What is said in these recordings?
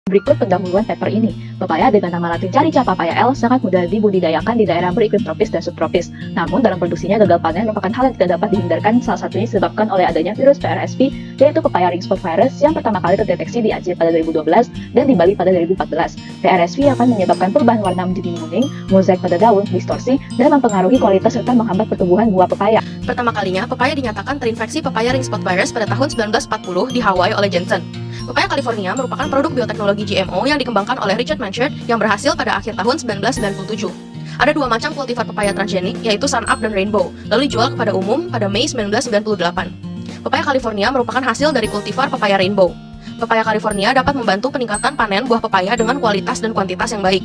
Berikut pendahuluan paper ini. Pepaya dengan nama latin Carica papaya L sangat mudah dibudidayakan di daerah beriklim tropis dan subtropis. Namun dalam produksinya gagal panen merupakan hal yang tidak dapat dihindarkan, salah satunya disebabkan oleh adanya virus PRSP, yaitu papaya ring spot virus yang pertama kali terdeteksi di Aceh pada 2012 dan di Bali pada 2014. PRSP akan menyebabkan perubahan warna menjadi kuning, mozaik pada daun, distorsi, dan mempengaruhi kualitas serta menghambat pertumbuhan buah pepaya. Pertama kalinya, pepaya dinyatakan terinfeksi papaya ring spot virus pada tahun 1940 di Hawaii oleh Jensen. Pepaya California merupakan produk bioteknologi GMO yang dikembangkan oleh Richard Manchard yang berhasil pada akhir tahun 1997. Ada dua macam kultivar pepaya transgenik, yaitu Sun Up dan Rainbow, lalu dijual kepada umum pada Mei 1998. Pepaya California merupakan hasil dari kultivar pepaya Rainbow. Pepaya California dapat membantu peningkatan panen buah pepaya dengan kualitas dan kuantitas yang baik.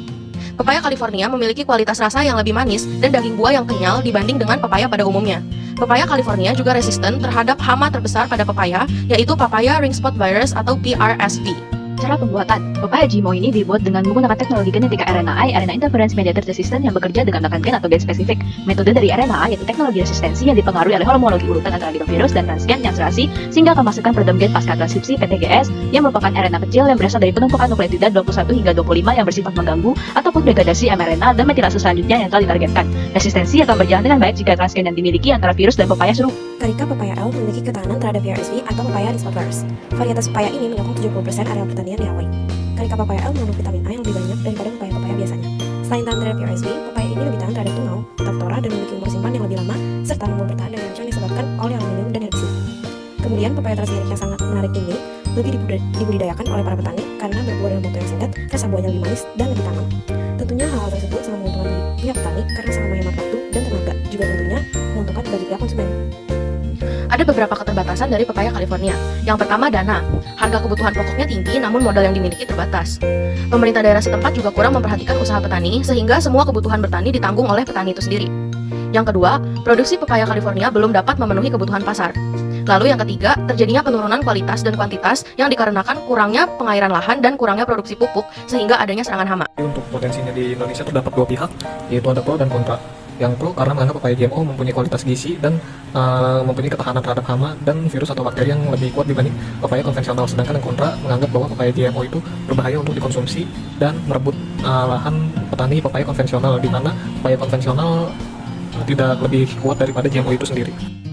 Pepaya California memiliki kualitas rasa yang lebih manis dan daging buah yang kenyal dibanding dengan pepaya pada umumnya. Pepaya California juga resisten terhadap hama terbesar pada pepaya, yaitu papaya ring spot virus atau PRSV. Cara pembuatan, pepaya GMO ini dibuat dengan menggunakan teknologi genetika RNAi, RNA interference mediated resistant yang bekerja dengan bahkan gen atau gen spesifik. Metode dari RNA yaitu teknologi resistensi yang dipengaruhi oleh homologi urutan antara genovirus dan transgen yang serasi sehingga akan menghasilkan protein gen pasca transkripsi PTGS yang merupakan RNA kecil yang berasal dari penumpukan nukleotida 21 hingga 25 yang bersifat mengganggu ataupun degradasi mRNA dan metilase selanjutnya yang telah ditargetkan. Resistensi akan berjalan dengan baik jika transgen yang dimiliki antara virus dan pepaya serupa. Carica papaya L memiliki ketahanan terhadap PRSV atau papaya ring spot virus. Varietas pepaya ini menyokong 70% area pertanian di Hawaii. Carica papaya L mengandung vitamin A yang lebih banyak daripada pepaya biasanya. Selain tahan terhadap PRSV, pepaya ini lebih tahan terhadap tungau, Phthopsora, dan memiliki umur simpan yang lebih lama, serta mampu bertahan dari racun disebabkan oleh aluminium dan herbisida. Kemudian, pepaya transgenik yang sangat menarik ini lebih dibudidayakan oleh para petani karena berbuah dalam waktu yang singkat, rasa buahnya lebih manis dan lebih tahan. Tentunya hal tersebut sangat menguntungkan bagi pihak petani karena sangat menghemat waktu dan tenaga, juga tentunya menguntungkan bagi pihak konsumen. Ada beberapa keterbatasan dari pepaya California. Yang pertama, dana. Harga kebutuhan pokoknya tinggi, namun modal yang dimiliki terbatas. Pemerintah daerah setempat juga kurang memperhatikan usaha petani, sehingga semua kebutuhan bertani ditanggung oleh petani itu sendiri. Yang kedua, produksi pepaya California belum dapat memenuhi kebutuhan pasar. Lalu yang ketiga, terjadinya penurunan kualitas dan kuantitas yang dikarenakan kurangnya pengairan lahan dan kurangnya produksi pupuk, sehingga adanya serangan hama. Untuk potensinya di Indonesia terdapat dua pihak, yaitu ada pro dan kontra. Yang pro karena menganggap pepaya GMO mempunyai kualitas gizi dan mempunyai ketahanan terhadap hama dan virus atau bakteri yang lebih kuat dibanding pepaya konvensional. Sedangkan yang kontra menganggap bahwa pepaya GMO itu berbahaya untuk dikonsumsi dan merebut lahan petani pepaya konvensional, di mana pepaya konvensional tidak lebih kuat daripada GMO itu sendiri.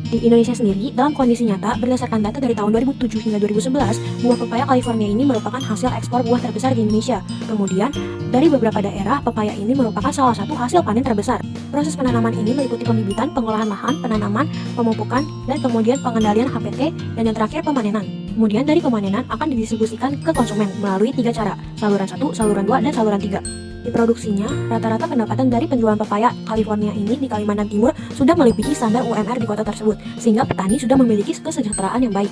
Di Indonesia sendiri, dalam kondisi nyata, berdasarkan data dari tahun 2007 hingga 2011, buah pepaya California ini merupakan hasil ekspor buah terbesar di Indonesia. Kemudian, dari beberapa daerah, pepaya ini merupakan salah satu hasil panen terbesar. Proses penanaman ini meliputi pembibitan, pengolahan lahan, penanaman, pemupukan, dan kemudian pengendalian HPT, dan yang terakhir pemanenan. Kemudian dari pemanenan akan didistribusikan ke konsumen melalui 3 cara, saluran 1, saluran 2, dan saluran 3. Di produksinya, rata-rata pendapatan dari penjualan pepaya California ini di Kalimantan Timur sudah melebihi standar UMR di kota tersebut, sehingga petani sudah memiliki kesejahteraan yang baik.